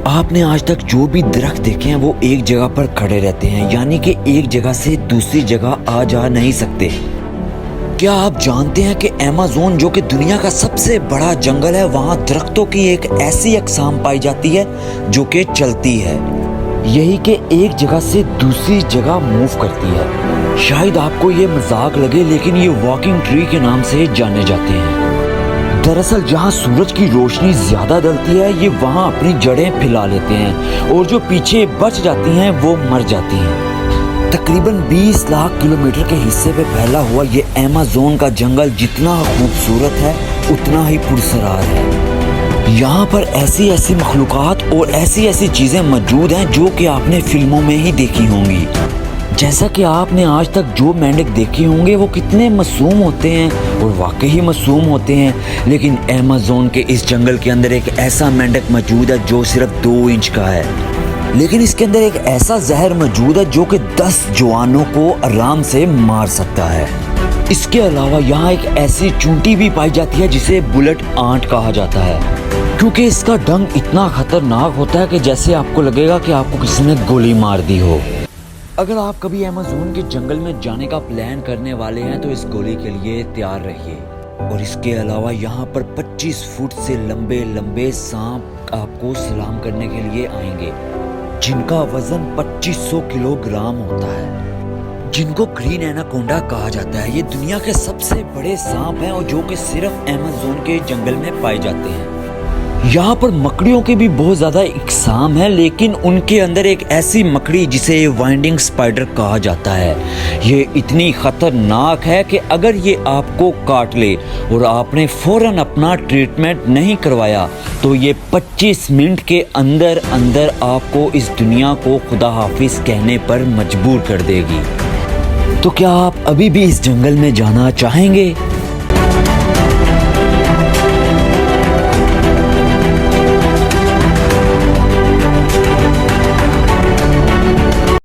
आपने आज तक जो भी दरख्त देखे हैं वो एक जगह पर खड़े रहते हैं, यानी कि एक जगह से दूसरी जगह आ जा नहीं सकते। क्या आप जानते हैं कि अमेज़न जो कि दुनिया का सबसे बड़ा जंगल है, वहाँ दरख्तों की एक ऐसी अक़साम पाई जाती है जो कि चलती है, यही कि एक जगह से दूसरी जगह मूव करती है। शायद आपको ये मजाक लगे, लेकिन ये वॉकिंग ट्री के नाम से जाने जाते हैं। दरअसल जहाँ सूरज की रोशनी ज़्यादा डलती है, ये वहाँ अपनी जड़ें फैला लेते हैं और जो पीछे बच जाती हैं वो मर जाती हैं। तकरीबन 20 लाख किलोमीटर के हिस्से पे फैला हुआ ये अमेज़न का जंगल जितना खूबसूरत है उतना ही पुरसरार है। यहाँ पर ऐसी ऐसी मखलूक़ात और ऐसी ऐसी चीज़ें मौजूद हैं जो कि आपने फिल्मों में ही देखी होंगी। जैसा कि आपने आज तक जो मेंढक देखे होंगे वो कितने मासूम होते हैं, और वाकई ही मासूम होते हैं। लेकिन अमेज़न के इस जंगल के अंदर एक ऐसा मेंढक मौजूद है जो सिर्फ 2 इंच का है, लेकिन इसके अंदर एक ऐसा जहर मौजूद है जो कि 10 जवानों को आराम से मार सकता है। इसके अलावा यहाँ एक ऐसी चूंटी भी पाई जाती है जिसे बुलेट आंट कहा जाता है, क्योंकि इसका डंक इतना खतरनाक होता है कि जैसे आपको लगेगा कि आपको किसी ने गोली मार दी हो। अगर आप कभी अमेज़न के जंगल में जाने का प्लान करने वाले हैं तो इस गोली के लिए तैयार रहिए। और इसके अलावा यहाँ पर 25 फुट से लंबे लंबे सांप आपको सलाम करने के लिए आएंगे, जिनका वजन 2500 किलोग्राम होता है, जिनको ग्रीन एनाकोंडा कहा जाता है। ये दुनिया के सबसे बड़े सांप हैं और जो कि सिर्फ अमेज़न के जंगल में पाए जाते हैं। यहाँ पर मकड़ियों के भी बहुत ज़्यादा इकसाम है, लेकिन उनके अंदर एक ऐसी मकड़ी जिसे वाइंडिंग स्पाइडर कहा जाता है, ये इतनी ख़तरनाक है कि अगर ये आपको काट ले और आपने फ़ौरन अपना ट्रीटमेंट नहीं करवाया तो ये 25 मिनट के अंदर अंदर आपको इस दुनिया को खुदा हाफिज़ कहने पर मजबूर कर देगी। तो क्या आप अभी भी इस जंगल में जाना चाहेंगे?